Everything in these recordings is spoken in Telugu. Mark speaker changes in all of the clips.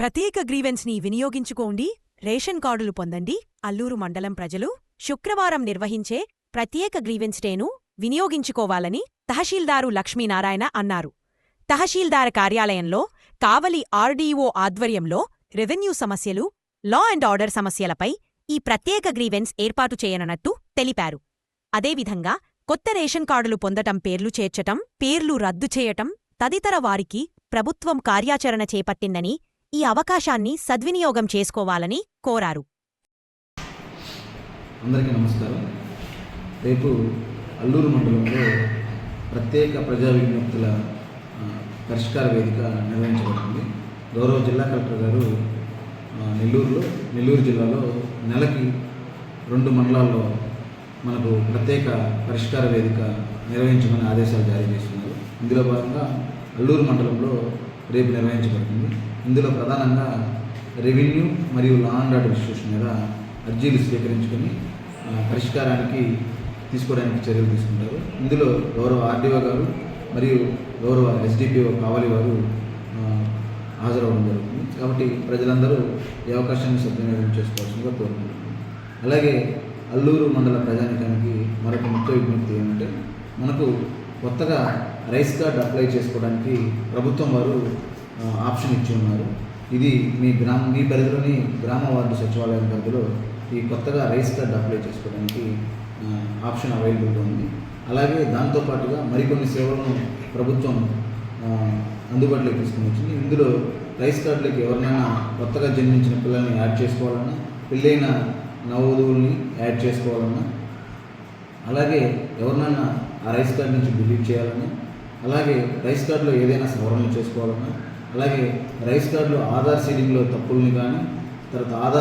Speaker 1: ప్రత్యేక గ్రీవెన్స్ని వినియోగించుకోండి. రేషన్ కార్డులు పొందండి. అల్లూరు మండలం ప్రజలు శుక్రవారం నిర్వహించే ప్రత్యేక గ్రీవెన్స్ డేను వినియోగించుకోవాలని తహశీల్దారు లక్ష్మీనారాయణ అన్నారు. తహశీల్దార్ కార్యాలయంలో కావలి ఆర్డీఓ ఆధ్వర్యంలో రెవెన్యూ సమస్యలు, లా అండ్ ఆర్డర్ సమస్యలపై ఈ ప్రత్యేక గ్రీవెన్స్ ఏర్పాటు చేయనున్నట్టు తెలిపారు. అదేవిధంగా కొత్త రేషన్ కార్డులు పొందటం, పేర్లు చేర్చటం, పేర్లు రద్దు చేయటం తదితర వారికి ప్రభుత్వం కార్యాచరణ చేపట్టిందని, ఈ అవకాశాన్ని సద్వినియోగం చేసుకోవాలని కోరారు.
Speaker 2: అందరికీ నమస్కారం. రేపు అల్లూరు మండలంలో ప్రత్యేక ప్రజా విజ్ఞప్తుల పరిష్కార వేదిక నిర్వహించబడుతుంది. గౌరవ జిల్లా కలెక్టర్ గారు నెల్లూరు జిల్లాలో నెలకి 2 మండలాల్లో మనకు ప్రత్యేక పరిష్కార వేదిక నిర్వహించమని ఆదేశాలు జారీ చేస్తున్నారు. ఇందులో భాగంగా అల్లూరు మండలంలో రేపు నిర్వహించబడుతుంది. ఇందులో ప్రధానంగా రెవెన్యూ మరియు లా అండ్ ఆర్డర్ ఇష్యూస్ మీద అర్జీలు స్వీకరించుకొని పరిష్కారానికి తీసుకోవడానికి చర్యలు తీసుకుంటారు. ఇందులో గౌరవ ఆర్డీఓ గారు మరియు గౌరవ ఎస్డిపిఓ కావలి వారు హాజరవడం జరుగుతుంది. కాబట్టి ప్రజలందరూ ఈ అవకాశాన్ని సద్వినియోగం చేసుకోవాల్సిందిగా కోరుకుంటున్నాను. అలాగే అల్లూరు మండల ప్రజానికానికి మరొక ముఖ్య విజ్ఞప్తి ఏమంటే, మనకు కొత్తగా రైస్ కార్డ్ అప్లై చేసుకోవడానికి ప్రభుత్వం వారు ఆప్షన్ ఇచ్చి ఉన్నారు. ఇది మీ పరిధిలోని గ్రామ వార్డు సచివాలయం పరిధిలో ఈ కొత్తగా రైస్ కార్డ్ అప్లై చేసుకోవడానికి ఆప్షన్ అవైలబుల్గా ఉంది. అలాగే దాంతోపాటుగా మరికొన్ని సేవలను ప్రభుత్వం అందుబాటులోకి తీసుకుని వచ్చింది. ఇందులో రైస్ కార్డులకి ఎవరినైనా కొత్తగా జన్మించిన పిల్లల్ని యాడ్ చేసుకోవాలన్నా, పెళ్ళైన నవవధువుల్ని యాడ్ చేసుకోవాలన్నా, అలాగే ఎవరినైనా ఆ రైస్ కార్డు నుంచి డిలీట్ చేయాలన్నా, అలాగే రైస్ కార్డులో ఏదైనా సవరణలు చేసుకోవాలన్నా, అలాగే రైస్ కార్డులో ఆధార్ సీడింగ్లో తప్పుల్ని కానీ, తర్వాత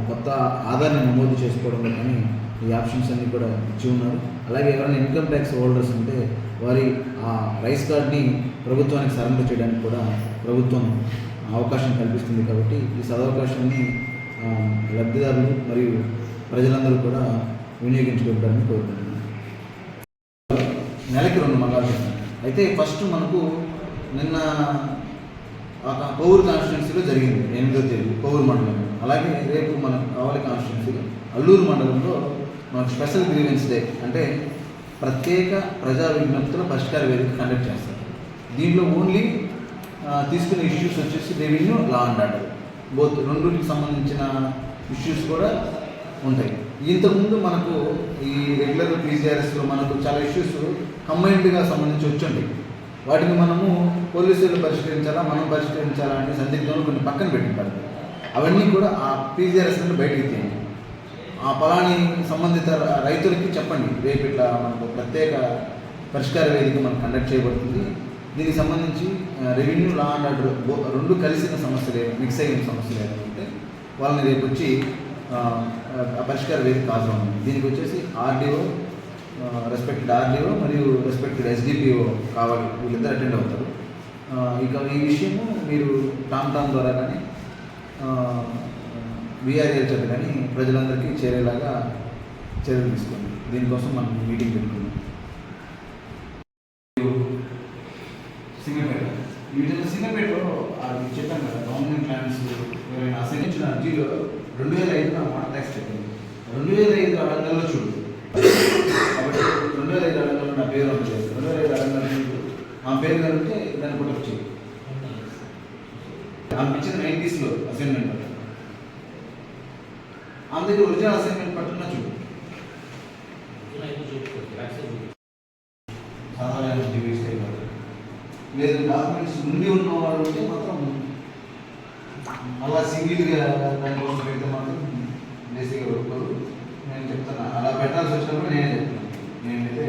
Speaker 2: కొత్త ఆధార్ని నమోదు చేసుకోవడంలో కానీ ఈ ఆప్షన్స్ అన్నీ కూడా ఇచ్చి ఉన్నారు. అలాగే ఎవరైనా ఇన్కమ్ ట్యాక్స్ హోల్డర్స్ ఉంటే వారి ఆ రైస్ కార్డ్ని ప్రభుత్వానికి సరెండర్ చేయడానికి కూడా ప్రభుత్వం అవకాశం కల్పిస్తుంది. కాబట్టి ఈ సదవకాశాన్ని లబ్ధిదారులు మరియు ప్రజలందరూ కూడా వినియోగించుకుంటారని కోరుకుంటున్నాను. నెలకి 2 మండలాలు అయితే ఫస్ట్ మనకు నిన్న కోవూరు కాన్స్టిట్యున్సీలో జరిగింది 8వ తేదీ కోవూరు మండలంలో. అలాగే రేపు మనకు కావలి కాన్స్టిట్యున్సీలో అల్లూరు మండలంలో మనకు స్పెషల్ గ్రీవెన్స్ డే అంటే ప్రత్యేక ప్రజా విజ్ఞప్తుల పరిష్కార వేదిక కండక్ట్ చేస్తారు. దీంట్లో ఓన్లీ తీసుకునే ఇష్యూస్ వచ్చేసి రెవెన్యూ, లా అండ్ ఆర్డర్ రెండుకి సంబంధించిన ఇష్యూస్ కూడా ఉంటాయి. ఇంతకుముందు మనకు ఈ రెగ్యులర్ పీజీఆర్ఎస్లో మనకు చాలా ఇష్యూస్ కంబైన్డ్గా సంబంధించి వచ్చి ఉంటాయి. వాటిని మనము పోలీసులు పరిష్కరించాలా, మనం పరిష్కరించాలా అనే సందిగ్ధంలో కొన్ని పక్కన పెట్టింటారు. అవన్నీ కూడా ఆ పీజీఆర్ఎస్ నుండి బయటకు తీయండి. ఆ పొలాన్ని సంబంధిత రైతులకి చెప్పండి, రేపు ఇట్లా మనకు ప్రత్యేక పరిష్కార వేదిక మనం కండక్ట్ చేయబడుతుంది. దీనికి సంబంధించి రెవెన్యూ, లా అండ్ ఆర్డర్ రెండు కలిసిన సమస్యలు, మిక్స్ అయిన సమస్యలు ఏదంటే వాళ్ళని రేపు వచ్చి పరిష్కార వేదిక హాజరవుతుంది. దీనికి వచ్చేసి ఆర్డీఓ, రెస్పెక్టెడ్ ఆర్డీఓ మరియు రెస్పెక్టెడ్ ఎస్డిపిఓ కావాలి, వీళ్ళిద్దరు అటెండ్ అవుతారు. ఇక ఈ విషయము మీరు టామ్ ద్వారా కానీ విఆర్ఏల చేత కానీ ప్రజలందరికీ చేరేలాగా చర్యలు తీసుకోండి. దీనికోసం మనం మీటింగ్ పెట్టుకున్నాం. సింగపేటలో అది చెప్పాను కదా, గవర్నమెంట్ ల్యాండ్స్ ఎవరైనా అసైనించిన అర్జీలో 2005 మాట ట్యాక్స్ చెప్పింది. 2005 అడంగల్లో చూడు. కాబట్టి 2005 అడంగల్లో నా పేరు వచ్చేది. 2005 అడంగల్లో మా పేరు కలిపితే దాన్ని కూడా వచ్చేది. ఆమె ఇచ్చిన 90sలో అసైన్మెంట్ పట్ల ఆమె దగ్గర ఒరిజినల్ అసైన్మెంట్ పట్టున్నా చూడు. లేదు డాక్యుమెంట్స్ ఉండి ఉన్న వాళ్ళు ఉంటే మాత్రం అలా సింగిల్గా దానికోసం పెడితే మాత్రం బేసిక్గా ఒప్పుకోరు. నేను చెప్తాను, అలా పెట్టాల్సి వచ్చినప్పుడు నేనే చెప్తాను. నేనైతే